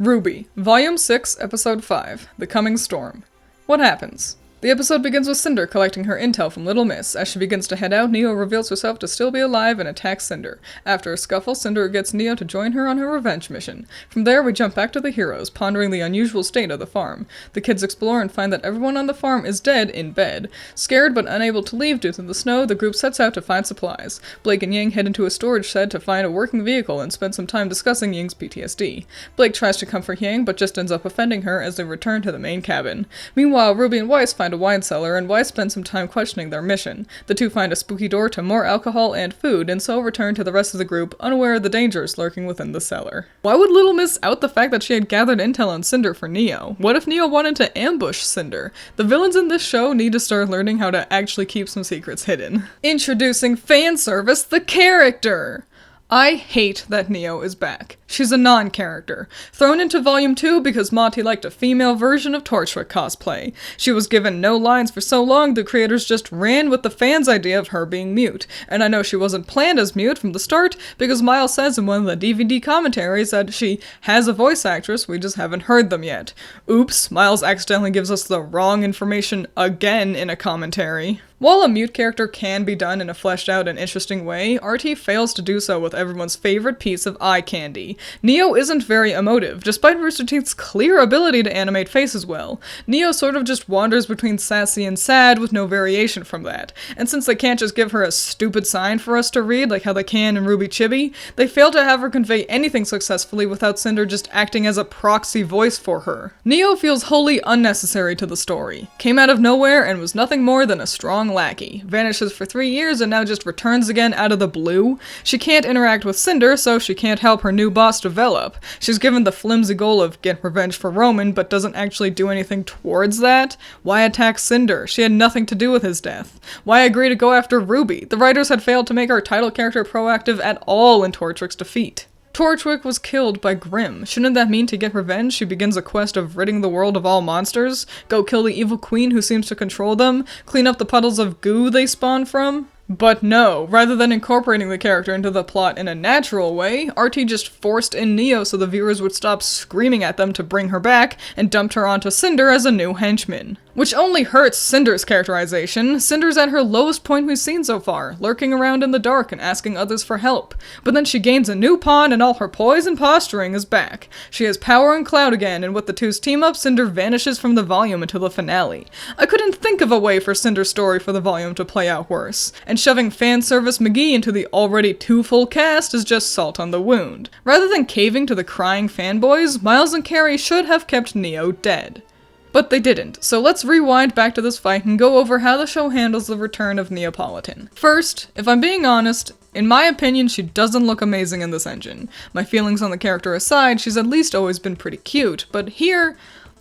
RWBY, Volume 6, Episode 5, The Coming Storm. What happens? The episode begins with Cinder collecting her intel from Little Miss. As she begins to head out, Neo reveals herself to still be alive and attacks Cinder. After a scuffle, Cinder gets Neo to join her on her revenge mission. From there, we jump back to the heroes, pondering the unusual state of the farm. The kids explore and find that everyone on the farm is dead in bed. Scared but unable to leave due to the snow, the group sets out to find supplies. Blake and Ying head into a storage shed to find a working vehicle and spend some time discussing Ying's PTSD. Blake tries to comfort Ying, but just ends up offending her as they return to the main cabin. Meanwhile, Ruby and Weiss find a wine cellar, and Weiss spends some time questioning their mission. The two find a spooky door to more alcohol and food, and so return to the rest of the group, unaware of the dangers lurking within the cellar. Why would Little Miss out the fact that she had gathered intel on Cinder for Neo? What if Neo wanted to ambush Cinder? The villains in this show need to start learning how to actually keep some secrets hidden. Introducing fan service, the character! I hate that Neo is back. She's a non-character. Thrown into Volume 2 because Monty liked a female version of Torchwick cosplay. She was given no lines for so long the creators just ran with the fans' idea of her being mute. And I know she wasn't planned as mute from the start because Miles says in one of the DVD commentaries that she has a voice actress, we just haven't heard them yet. Oops, Miles accidentally gives us the wrong information again in a commentary. While a mute character can be done in a fleshed out and interesting way, RT fails to do so with everyone's favorite piece of eye candy. Neo isn't very emotive, despite Roosterteeth's clear ability to animate faces well. Neo sort of just wanders between sassy and sad with no variation from that. And since they can't just give her a stupid sign for us to read like how they can in RWBY Chibi, they fail to have her convey anything successfully without Cinder just acting as a proxy voice for her. Neo feels wholly unnecessary to the story. Came out of nowhere and was nothing more than a strong lackey. Vanishes for 3 years and now just returns again out of the blue. She can't interact with Cinder, so she can't help her new boss develop. She's given the flimsy goal of get revenge for Roman, but doesn't actually do anything towards that. Why attack Cinder? She had nothing to do with his death. Why agree to go after RWBY? The writers had failed to make our title character proactive at all in Torchwick's defeat. Torchwick was killed by Grimm. Shouldn't that mean to get revenge she begins a quest of ridding the world of all monsters? Go kill the evil queen who seems to control them? Clean up the puddles of goo they spawn from? But no, rather than incorporating the character into the plot in a natural way, RT just forced in Neo so the viewers would stop screaming at them to bring her back and dumped her onto Cinder as a new henchman. Which only hurts Cinder's characterization. Cinder's at her lowest point we've seen so far, lurking around in the dark and asking others for help. But then she gains a new pawn and all her poise and posturing is back. She has power and clout again, and with the two's team up, Cinder vanishes from the volume until the finale. I couldn't think of a way for Cinder's story for the volume to play out worse. And shoving fan service McGee into the already too full cast is just salt on the wound. Rather than caving to the crying fanboys, Miles and Carrie should have kept Neo dead. But they didn't, so let's rewind back to this fight and go over how the show handles the return of Neapolitan. First, if I'm being honest, in my opinion, she doesn't look amazing in this engine. My feelings on the character aside, she's at least always been pretty cute, but here,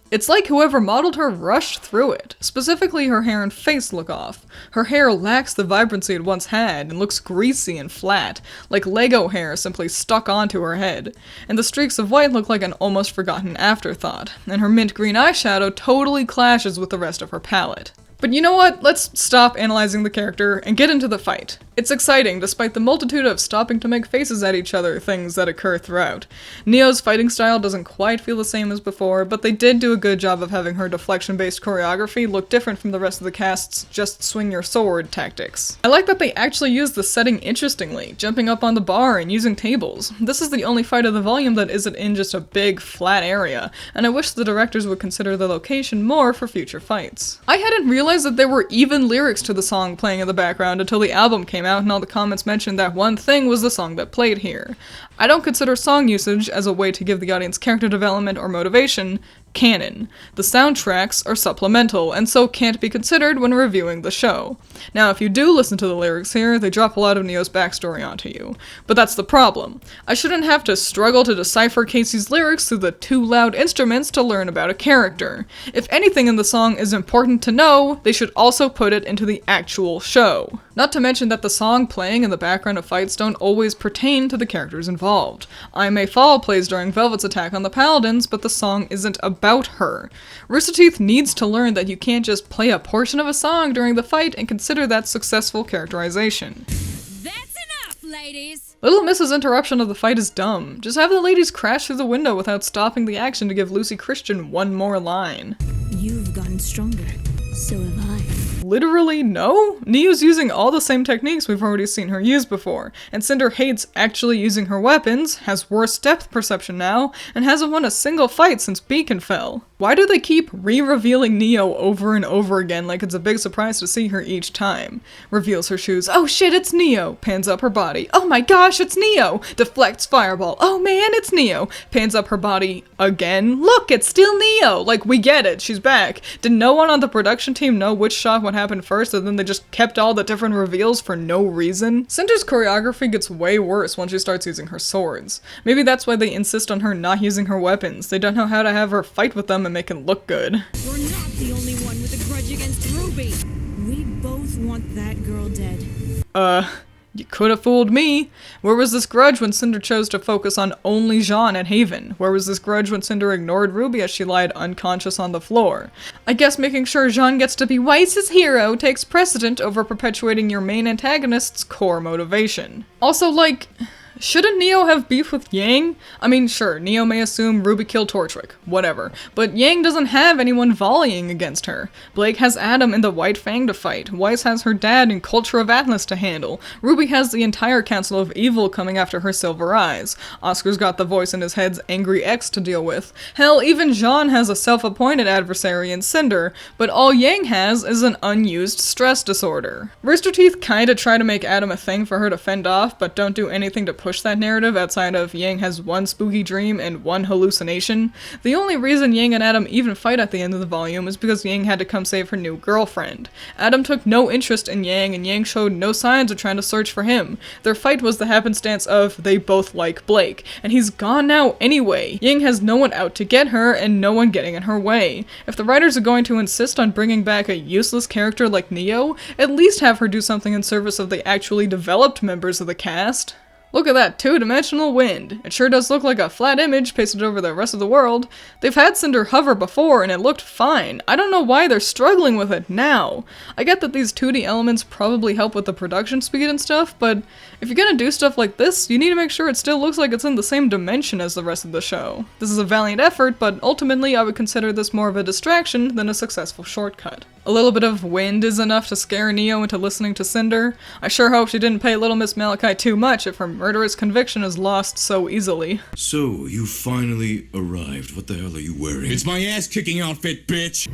it's like whoever modeled her rushed through it. Specifically, her hair and face look off. Her hair lacks the vibrancy it once had and looks greasy and flat, like Lego hair simply stuck onto her head. And the streaks of white look like an almost forgotten afterthought, and her mint green eyeshadow totally clashes with the rest of her palette. But you know what? Let's stop analyzing the character and get into the fight. It's exciting, despite the multitude of stopping to make faces at each other things that occur throughout. Neo's fighting style doesn't quite feel the same as before, but they did do a good job of having her deflection-based choreography look different from the rest of the cast's just swing your sword tactics. I like that they actually used the setting interestingly, jumping up on the bar and using tables. This is the only fight of the volume that isn't in just a big, flat area, and I wish the directors would consider the location more for future fights. I hadn't realized that there were even lyrics to the song playing in the background until the album came out and all the comments mentioned that one thing was the song that played here. I don't consider song usage as a way to give the audience character development or motivation canon. The soundtracks are supplemental, and so can't be considered when reviewing the show. Now, if you do listen to the lyrics here, they drop a lot of Neo's backstory onto you. But that's the problem. I shouldn't have to struggle to decipher Casey's lyrics through the too loud instruments to learn about a character. If anything in the song is important to know, they should also put it into the actual show. Not to mention that the song playing in the background of fights don't always pertain to the characters involved. I May Fall plays during Velvet's attack on the Paladins, but the song isn't about her. Roosterteeth needs to learn that you can't just play a portion of a song during the fight and consider that successful characterization. That's enough, ladies! Little Miss's interruption of the fight is dumb. Just have the ladies crash through the window without stopping the action to give Lucy Christian one more line. You've gotten stronger. So have I. Literally no? Neo's using all the same techniques we've already seen her use before, and Cinder hates actually using her weapons, has worse depth perception now, and hasn't won a single fight since Beacon fell. Why do they keep re-revealing Neo over and over again like it's a big surprise to see her each time? Reveals her shoes, oh shit, it's Neo! Pans up her body, oh my gosh, it's Neo! Deflects fireball, oh man, it's Neo! Pans up her body again, look, it's still Neo! Like, we get it, she's back. Did no one on the production team know which shot would happen first, and then they just kept all the different reveals for no reason? Cinder's choreography gets way worse once she starts using her swords. Maybe that's why they insist on her not using her weapons. They don't know how to have her fight with them and make it look good. We're not the only one with a grudge against RWBY. We both want that girl dead. You could have fooled me. Where was this grudge when Cinder chose to focus on only Jean at Haven? Where was this grudge when Cinder ignored Ruby as she lied unconscious on the floor? I guess making sure Jean gets to be Weiss's hero takes precedent over perpetuating your main antagonist's core motivation. Also, like, shouldn't Neo have beef with Yang? I mean, sure, Neo may assume Ruby killed Torchwick, whatever, but Yang doesn't have anyone volleying against her. Blake has Adam and the White Fang to fight, Weiss has her dad and Culture of Atlas to handle, Ruby has the entire Council of Evil coming after her Silver Eyes, Oscar's got the voice in his head's angry ex to deal with, hell, even Jean has a self-appointed adversary in Cinder, but all Yang has is an unused stress disorder. Roosterteeth kinda try to make Adam a thing for her to fend off, but don't do anything to push that narrative outside of Yang has one spooky dream and one hallucination. The only reason Yang and Adam even fight at the end of the volume is because Yang had to come save her new girlfriend. Adam took no interest in Yang and Yang showed no signs of trying to search for him. Their fight was the happenstance of they both like Blake, and he's gone now anyway. Yang has no one out to get her and no one getting in her way. If the writers are going to insist on bringing back a useless character like Neo, at least have her do something in service of the actually developed members of the cast. Look at that two-dimensional wind. It sure does look like a flat image pasted over the rest of the world. They've had Cinder hover before and it looked fine. I don't know why they're struggling with it now. I get that these 2D elements probably help with the production speed and stuff, but if you're gonna do stuff like this, you need to make sure it still looks like it's in the same dimension as the rest of the show. This is a valiant effort, but ultimately I would consider this more of a distraction than a successful shortcut. A little bit of wind is enough to scare Neo into listening to Cinder. I sure hope she didn't pay Little Miss Malachi too much if her murderous conviction is lost so easily. So, you finally arrived. What the hell are you wearing? It's my ass-kicking outfit, bitch!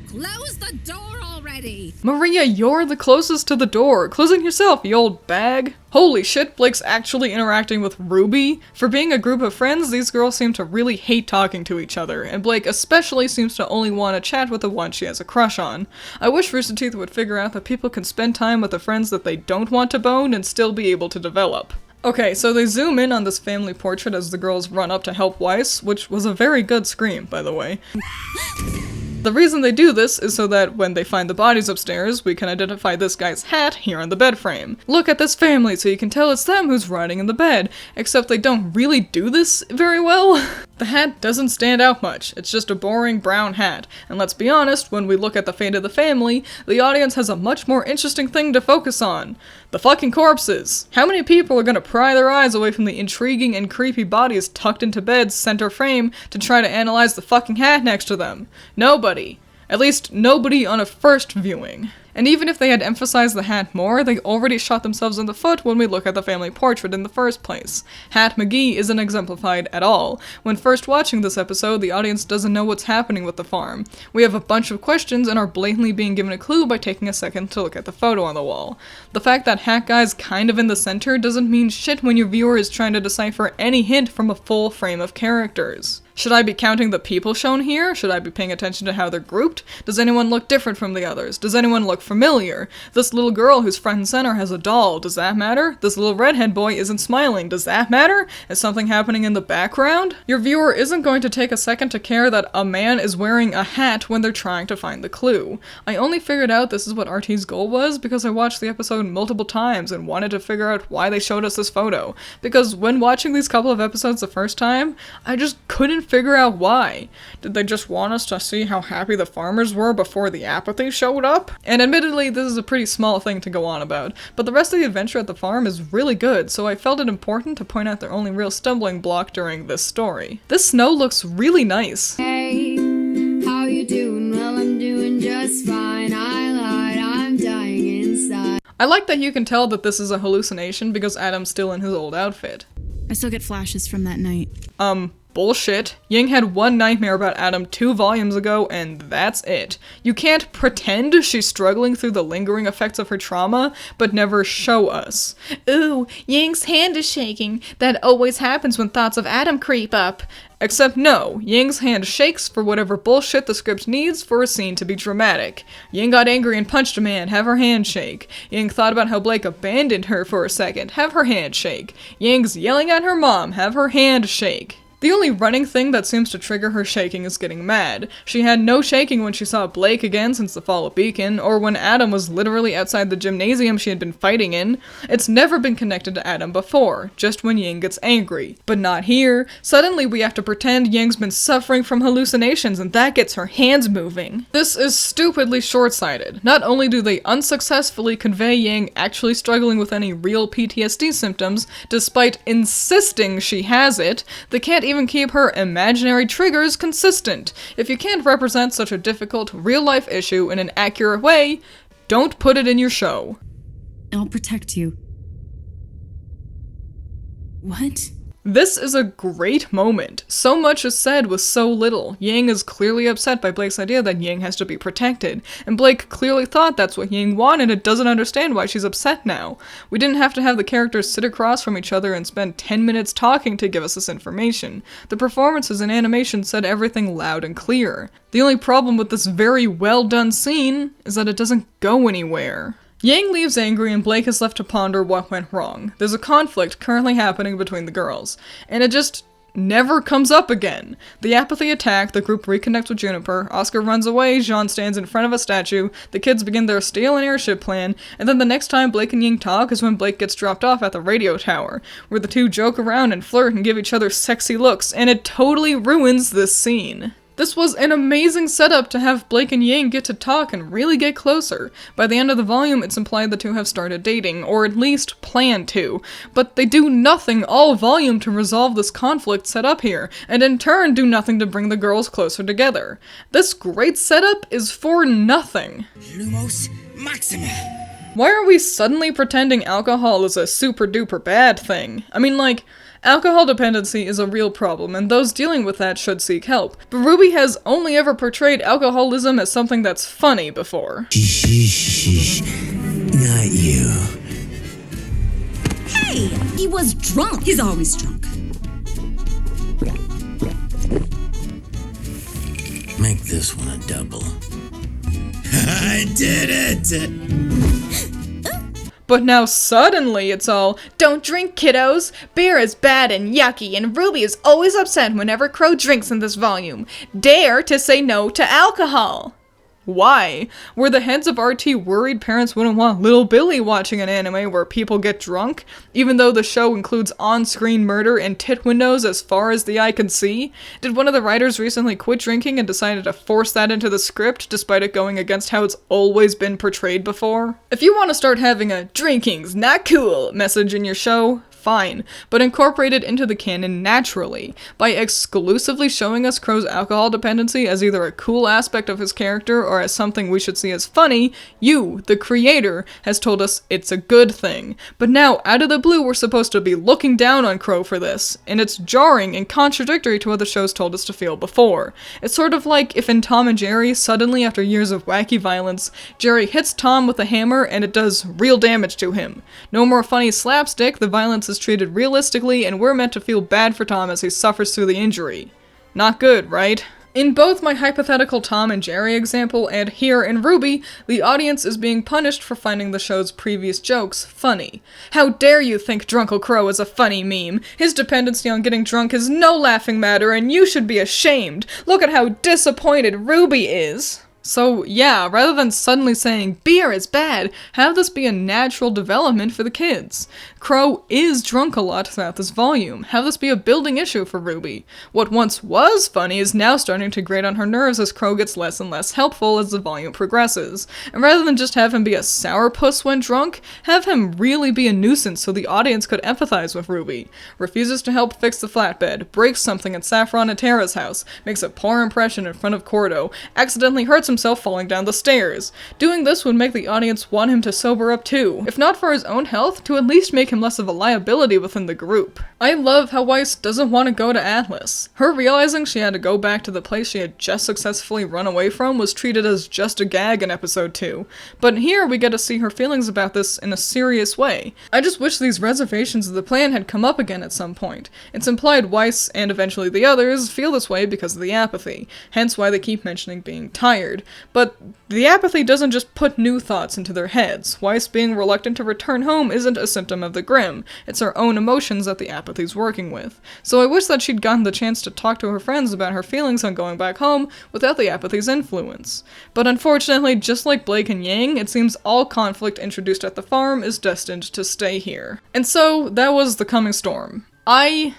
Close the door already! Maria, you're the closest to the door. Close it yourself, you old bag. Holy shit, Blake's actually interacting with RWBY. For being a group of friends, these girls seem to really hate talking to each other, and Blake especially seems to only want to chat with the one she has a crush on. I wish Roosterteeth would figure out that people can spend time with the friends that they don't want to bone and still be able to develop. Okay, so they zoom in on this family portrait as the girls run up to help Weiss, which was a very good scream, by the way. The reason they do this is so that when they find the bodies upstairs, we can identify this guy's hat here on the bed frame. Look at this family so you can tell it's them who's riding in the bed, except they don't really do this very well. The hat doesn't stand out much, it's just a boring brown hat, and let's be honest, when we look at the fate of the family, the audience has a much more interesting thing to focus on. The fucking corpses! How many people are gonna pry their eyes away from the intriguing and creepy bodies tucked into bed's center frame to try to analyze the fucking hat next to them? Nobody. At least, nobody on a first viewing. And even if they had emphasized the hat more, they already shot themselves in the foot when we look at the family portrait in the first place. Hat McGee isn't exemplified at all. When first watching this episode, the audience doesn't know what's happening with the farm. We have a bunch of questions and are blatantly being given a clue by taking a second to look at the photo on the wall. The fact that Hat Guy's kind of in the center doesn't mean shit when your viewer is trying to decipher any hint from a full frame of characters. Should I be counting the people shown here? Should I be paying attention to how they're grouped? Does anyone look different from the others? Does anyone look familiar? This little girl who's front and center has a doll. Does that matter? This little redhead boy isn't smiling. Does that matter? Is something happening in the background? Your viewer isn't going to take a second to care that a man is wearing a hat when they're trying to find the clue. I only figured out this is what RT's goal was because I watched the episode multiple times and wanted to figure out why they showed us this photo. Because when watching these couple of episodes the first time, I just couldn't couldn't figure out why. Did they just want us to see how happy the farmers were before the apathy showed up? And admittedly, this is a pretty small thing to go on about, but the rest of the adventure at the farm is really good, so I felt it important to point out their only real stumbling block during this story. This snow looks really nice. Hey, how you doing? Well, I'm doing just fine. I lied, I'm dying inside. I like that you can tell that this is a hallucination because Adam's still in his old outfit. I still get flashes from that night. Bullshit. Ying had one nightmare about Adam 2 volumes ago, and that's it. You can't pretend she's struggling through the lingering effects of her trauma, but never show us. Ooh, Ying's hand is shaking. That always happens when thoughts of Adam creep up. Except no, Ying's hand shakes for whatever bullshit the script needs for a scene to be dramatic. Ying got angry and punched a man, have her hand shake. Ying thought about how Blake abandoned her for a second, have her hand shake. Ying's yelling at her mom, have her hand shake. The only running thing that seems to trigger her shaking is getting mad. She had no shaking when she saw Blake again since the fall of Beacon, or when Adam was literally outside the gymnasium she had been fighting in. It's never been connected to Adam before, just when Ying gets angry. But not here. Suddenly we have to pretend Ying's been suffering from hallucinations and that gets her hands moving. This is stupidly short-sighted. Not only do they unsuccessfully convey Ying actually struggling with any real PTSD symptoms, despite insisting she has it, they can't even keep her imaginary triggers consistent. If you can't represent such a difficult, real-life issue in an accurate way, don't put it in your show. I'll protect you. What? This is a great moment. So much is said with so little. Ying is clearly upset by Blake's idea that Ying has to be protected, and Blake clearly thought that's what Ying wanted and doesn't understand why she's upset now. We didn't have to have the characters sit across from each other and spend 10 minutes talking to give us this information. The performances and animation said everything loud and clear. The only problem with this very well done scene is that it doesn't go anywhere. Yang leaves angry and Blake is left to ponder what went wrong. There's a conflict currently happening between the girls, and it just never comes up again. The apathy attack, the group reconnects with Juniper, Oscar runs away, Jean stands in front of a statue, the kids begin their steal an airship plan, and then the next time Blake and Ying talk is when Blake gets dropped off at the radio tower, where the two joke around and flirt and give each other sexy looks, and it totally ruins this scene. This was an amazing setup to have Blake and Ying get to talk and really get closer. By the end of the volume, it's implied the two have started dating, or at least plan to. But they do nothing all volume to resolve this conflict set up here, and in turn do nothing to bring the girls closer together. This great setup is for nothing. Lumos Maxima. Why are we suddenly pretending alcohol is a super duper bad thing? I mean, like, alcohol dependency is a real problem, and those dealing with that should seek help. But RWBY has only ever portrayed alcoholism as something that's funny before. Not you. Hey, he was drunk. He's always drunk. Make this one a double. I did it! But now suddenly it's all, don't drink, kiddos! Beer is bad and yucky, and RWBY is always upset whenever Crow drinks in this volume. Dare to say no to alcohol! Why? Were the heads of RT worried parents wouldn't want little Billy watching an anime where people get drunk, even though the show includes on-screen murder and tit windows as far as the eye can see? Did one of the writers recently quit drinking and decided to force that into the script despite it going against how it's always been portrayed before? If you want to start having a drinking's not cool message in your show, fine, but incorporate it into the canon naturally, by exclusively showing us Crow's alcohol dependency as either a cool aspect of his character or as something we should see as funny. You, the creator, has told us it's a good thing. But now, out of the blue, we're supposed to be looking down on Crow for this, and it's jarring and contradictory to what the show's told us to feel before. It's sort of like if in Tom and Jerry, suddenly after years of wacky violence, Jerry hits Tom with a hammer and it does real damage to him. No more funny slapstick, the violence is treated realistically, and we're meant to feel bad for Tom as he suffers through the injury. Not good, right? In both my hypothetical Tom and Jerry example and here in RWBY, the audience is being punished for finding the show's previous jokes funny. How dare you think Drunkle Crow is a funny meme? His dependency on getting drunk is no laughing matter, and you should be ashamed. Look at how disappointed RWBY is. So yeah, rather than suddenly saying, beer is bad, have this be a natural development for the kids. Crow is drunk a lot throughout this volume. Have this be a building issue for RWBY. What once was funny is now starting to grate on her nerves as Crow gets less and less helpful as the volume progresses. And rather than just have him be a sourpuss when drunk, have him really be a nuisance so the audience could empathize with RWBY. Refuses to help fix the flatbed, breaks something at Saffron and Tara's house, makes a poor impression in front of Cordo, accidentally hurts himself falling down the stairs. Doing this would make the audience want him to sober up too, if not for his own health, to at least make him less of a liability within the group. I love how Weiss doesn't want to go to Atlas. Her realizing she had to go back to the place she had just successfully run away from was treated as just a gag in episode 2, but here we get to see her feelings about this in a serious way. I just wish these reservations of the plan had come up again at some point. It's implied Weiss, and eventually the others, feel this way because of the apathy, hence why they keep mentioning being tired. But the apathy doesn't just put new thoughts into their heads. Weiss being reluctant to return home isn't a symptom of the Grimm, it's her own emotions that the apathy's working with. So I wish that she'd gotten the chance to talk to her friends about her feelings on going back home without the apathy's influence. But unfortunately, just like Blake and Yang, it seems all conflict introduced at the farm is destined to stay here. And so, that was The Coming Storm. I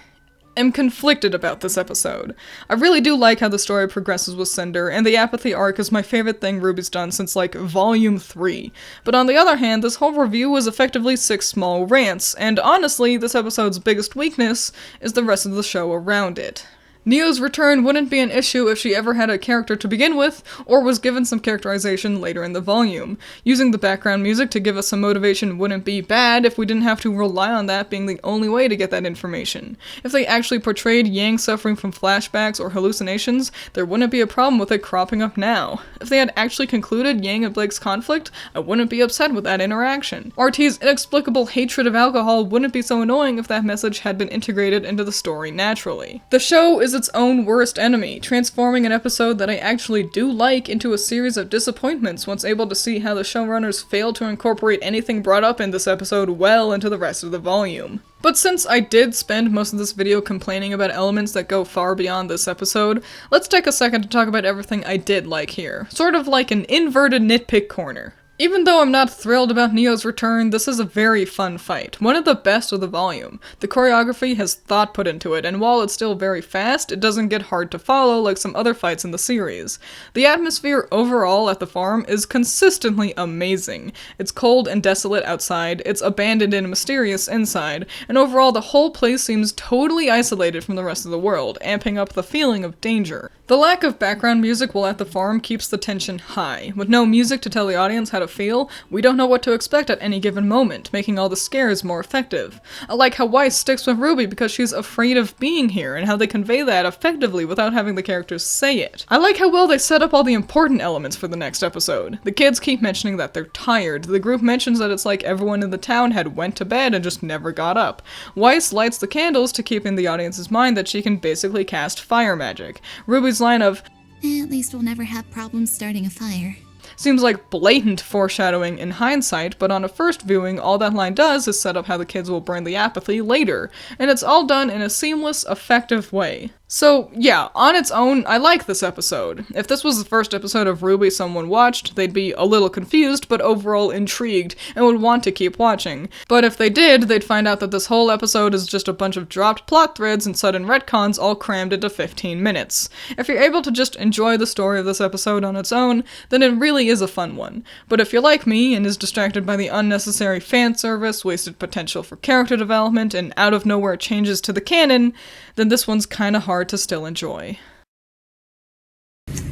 am conflicted about this episode. I really do like how the story progresses with Cinder, and the apathy arc is my favorite thing RWBY's done since, like, Volume 3. But on the other hand, this whole review was effectively 6 small rants, and honestly, this episode's biggest weakness is the rest of the show around it. Neo's return wouldn't be an issue if she ever had a character to begin with, or was given some characterization later in the volume. Using the background music to give us some motivation wouldn't be bad if we didn't have to rely on that being the only way to get that information. If they actually portrayed Yang suffering from flashbacks or hallucinations, there wouldn't be a problem with it cropping up now. If they had actually concluded Yang and Blake's conflict, I wouldn't be upset with that interaction. RT's inexplicable hatred of alcohol wouldn't be so annoying if that message had been integrated into the story naturally. The show is its own worst enemy, transforming an episode that I actually do like into a series of disappointments once able to see how the showrunners failed to incorporate anything brought up in this episode well into the rest of the volume. But since I did spend most of this video complaining about elements that go far beyond this episode, let's take a second to talk about everything I did like here, sort of like an inverted nitpick corner. Even though I'm not thrilled about Neo's return, this is a very fun fight, one of the best of the volume. The choreography has thought put into it, and while it's still very fast, it doesn't get hard to follow like some other fights in the series. The atmosphere overall at the farm is consistently amazing. It's cold and desolate outside, it's abandoned and mysterious inside, and overall the whole place seems totally isolated from the rest of the world, amping up the feeling of danger. The lack of background music while at the farm keeps the tension high. With no music to tell the audience how to feel, we don't know what to expect at any given moment, making all the scares more effective. I like how Weiss sticks with RWBY because she's afraid of being here, and how they convey that effectively without having the characters say it. I like how well they set up all the important elements for the next episode. The kids keep mentioning that they're tired, the group mentions that it's like everyone in the town had went to bed and just never got up. Weiss lights the candles to keep in the audience's mind that she can basically cast fire magic. RWBY's line of, At least we'll never have problems starting a fire. seems like blatant foreshadowing in hindsight, but on a first viewing, all that line does is set up how the kids will burn the apathy later, and it's all done in a seamless, effective way. So, yeah, on its own, I like this episode. If this was the first episode of RWBY someone watched, they'd be a little confused, but overall intrigued, and would want to keep watching. But if they did, they'd find out that this whole episode is just a bunch of dropped plot threads and sudden retcons all crammed into 15 minutes. If you're able to just enjoy the story of this episode on its own, then it really is a fun one. But if you're like me, and is distracted by the unnecessary fan service, wasted potential for character development, and out-of-nowhere changes to the canon, then this one's kinda hard to still enjoy.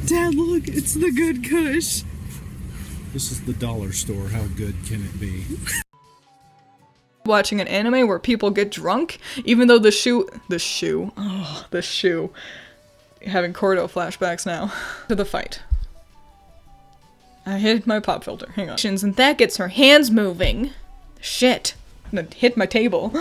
Dad, look, it's the good Kush. This is the dollar store. How good can it be? Watching an anime where people get drunk, even though the shoe, having Cordo flashbacks now, to the fight. I hit my pop filter, hang on. And that gets her hands moving. Shit, I'm gonna hit my table.